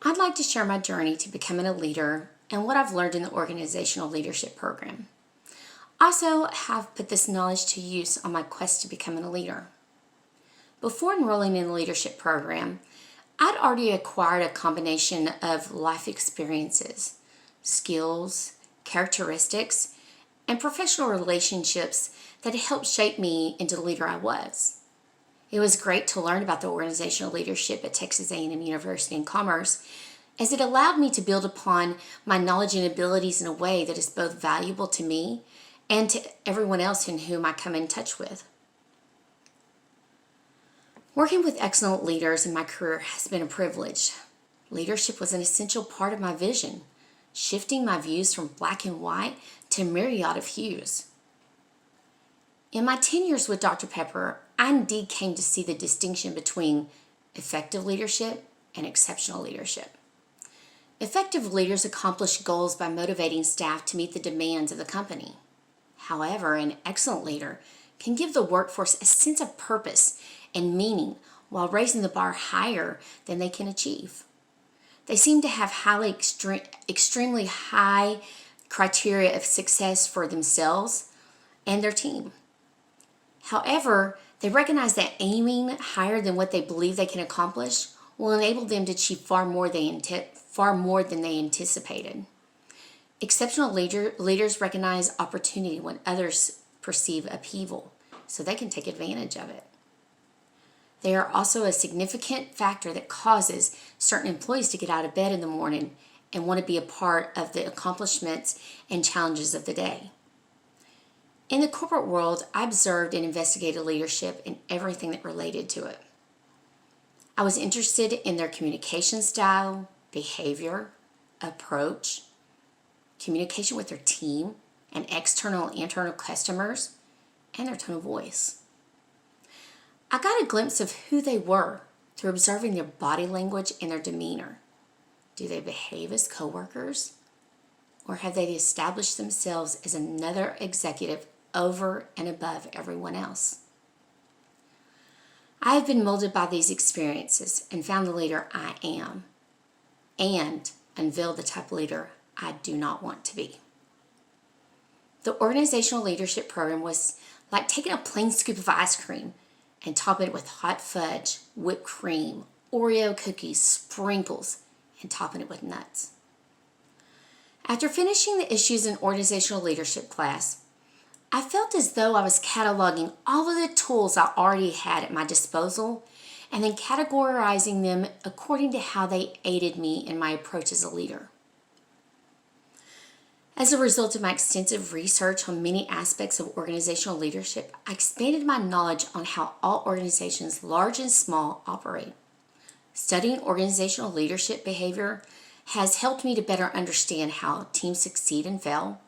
I'd like to share my journey to becoming a leader and what I've learned in the organizational leadership program. Also, have put this knowledge to use on my quest to becoming a leader. Before enrolling in the leadership program, I'd already acquired a combination of life experiences, skills, characteristics, and professional relationships that helped shape me into the leader I was. It was great to learn about the organizational leadership at Texas A&M University in Commerce, as it allowed me to build upon my knowledge and abilities in a way that is both valuable to me and to everyone else in whom I come in touch with. Working with excellent leaders in my career has been a privilege. Leadership was an essential part of my vision, shifting my views from black and white to a myriad of hues. In my 10 years with Dr. Pepper, I indeed came to see the distinction between effective leadership and exceptional leadership. Effective leaders accomplish goals by motivating staff to meet the demands of the company. However, an excellent leader can give the workforce a sense of purpose and meaning while raising the bar higher than they can achieve. They seem to have extremely high criteria of success for themselves and their team. However, they recognize that aiming higher than what they believe they can accomplish will enable them to achieve far more than they anticipated. Exceptional leaders recognize opportunity when others perceive upheaval, so they can take advantage of it. They are also a significant factor that causes certain employees to get out of bed in the morning and want to be a part of the accomplishments and challenges of the day. In the corporate world, I observed and investigated leadership in everything that related to it. I was interested in their communication style, behavior, approach, communication with their team and external and internal customers, and their tone of voice. I got a glimpse of who they were through observing their body language and their demeanor. Do they behave as coworkers? Or have they established themselves as another executive over and above everyone else? I have been molded by these experiences and found the leader I am, and unveiled the type of leader I do not want to be. The organizational leadership program was like taking a plain scoop of ice cream and topping it with hot fudge, whipped cream, Oreo cookies, sprinkles, and topping it with nuts. After finishing the Issues in Organizational Leadership class, I felt as though I was cataloging all of the tools I already had at my disposal and then categorizing them according to how they aided me in my approach as a leader. As a result of my extensive research on many aspects of organizational leadership, I expanded my knowledge on how all organizations, large and small, operate. Studying organizational leadership behavior has helped me to better understand how teams succeed and fail,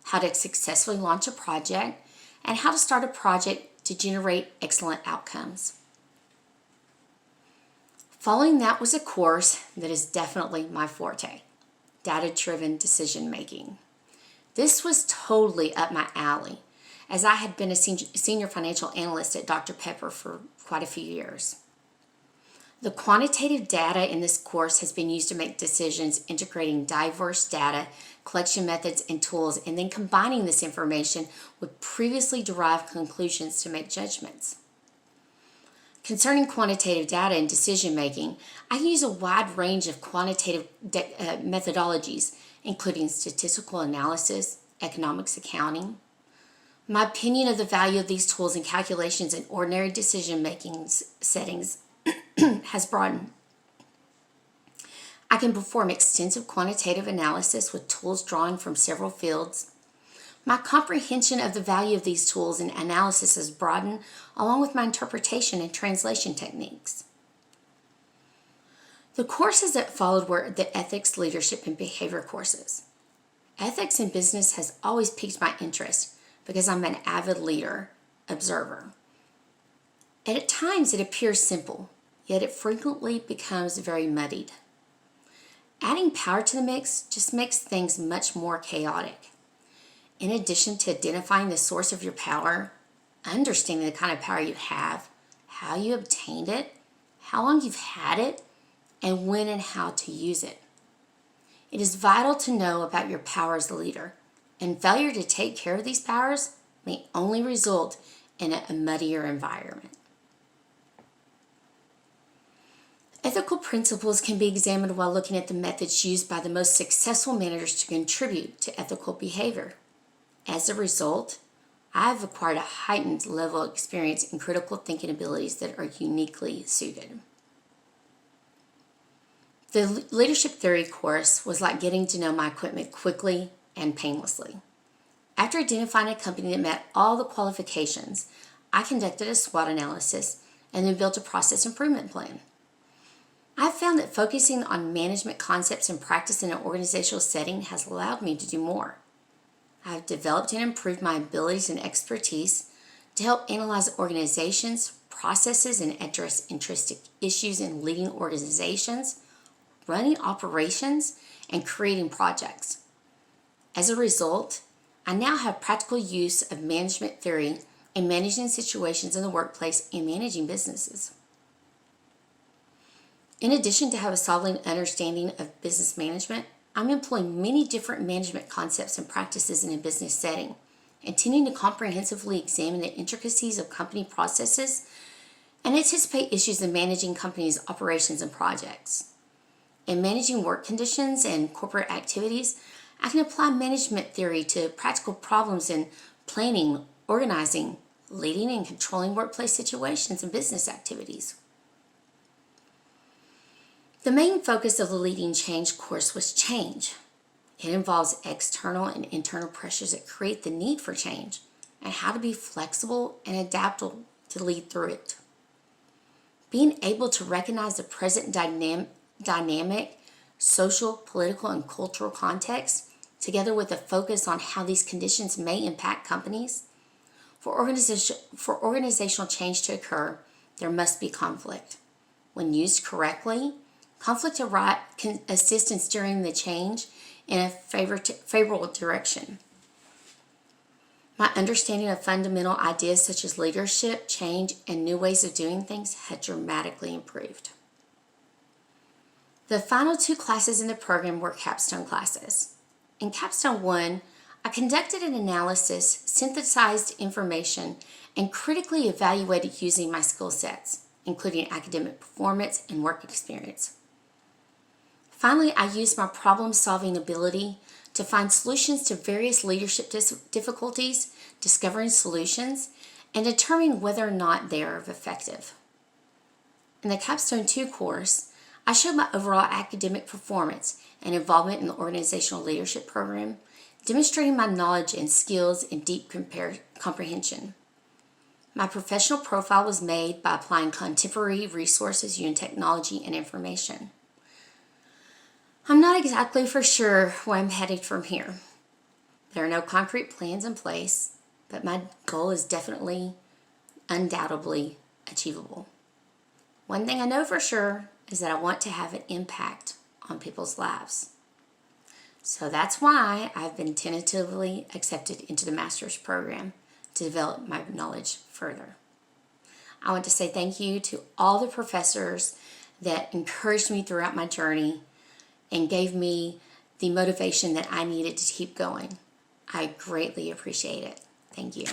how to successfully launch a project, and how to start a project to generate excellent outcomes. Following that was a course that is definitely my forte, data-driven decision making. This was totally up my alley, as I had been a senior financial analyst at Dr. Pepper for quite a few years. The quantitative data in this course has been used to make decisions, integrating diverse data collection methods and tools, and then combining this information with previously derived conclusions to make judgments. Concerning quantitative data and decision making, I use a wide range of quantitative methodologies, including statistical analysis, economics accounting. My opinion of the value of these tools and calculations in ordinary decision-making settings has broadened. I can perform extensive quantitative analysis with tools drawing from several fields. My comprehension of the value of these tools and analysis has broadened, along with my interpretation and translation techniques. The courses that followed were the ethics, leadership, and behavior courses. Ethics in business has always piqued my interest because I'm an avid leader, observer. And at times it appears simple, yet it frequently becomes very muddied. Adding power to the mix just makes things much more chaotic. In addition to identifying the source of your power, understanding the kind of power you have, how you obtained it, how long you've had it, and when and how to use it. It is vital to know about your power as a leader, and failure to take care of these powers may only result in a muddier environment. Ethical principles can be examined while looking at the methods used by the most successful managers to contribute to ethical behavior. As a result, I have acquired a heightened level of experience in critical thinking abilities that are uniquely suited. The leadership theory course was like getting to know my equipment quickly and painlessly. After identifying a company that met all the qualifications, I conducted a SWOT analysis and then built a process improvement plan. I've found that focusing on management concepts and practice in an organizational setting has allowed me to do more. I've developed and improved my abilities and expertise to help analyze organizations, processes, and address interesting issues in leading organizations, running operations, and creating projects. As a result, I now have practical use of management theory in managing situations in the workplace and managing businesses. In addition to have a solid understanding of business management, I'm employing many different management concepts and practices in a business setting, intending to comprehensively examine the intricacies of company processes and anticipate issues in managing companies' operations and projects. In managing work conditions and corporate activities, I can apply management theory to practical problems in planning, organizing, leading, and controlling workplace situations and business activities. The main focus of the Leading Change course was change. It involves external and internal pressures that create the need for change and how to be flexible and adaptable to lead through it. Being able to recognize the present dynamic, social, political, and cultural context, together with a focus on how these conditions may impact companies. For organizational change to occur, there must be conflict. When used correctly, conflict can assist in steering the change in a favorable direction. My understanding of fundamental ideas such as leadership, change, and new ways of doing things had dramatically improved. The final 2 classes in the program were Capstone classes. In Capstone I, I conducted an analysis, synthesized information, and critically evaluated using my skill sets, including academic performance and work experience. Finally, I used my problem-solving ability to find solutions to various leadership difficulties, discovering solutions, and determining whether or not they are effective. In the Capstone II course, I showed my overall academic performance and involvement in the organizational leadership program, demonstrating my knowledge and skills in deep comprehension. My professional profile was made by applying contemporary resources using technology and information. I'm not exactly for sure where I'm headed from here. There are no concrete plans in place, but my goal is definitely, undoubtedly achievable. One thing I know for sure is that I want to have an impact on people's lives. So that's why I've been tentatively accepted into the master's program to develop my knowledge further. I want to say thank you to all the professors that encouraged me throughout my journey and gave me the motivation that I needed to keep going. I greatly appreciate it. Thank you.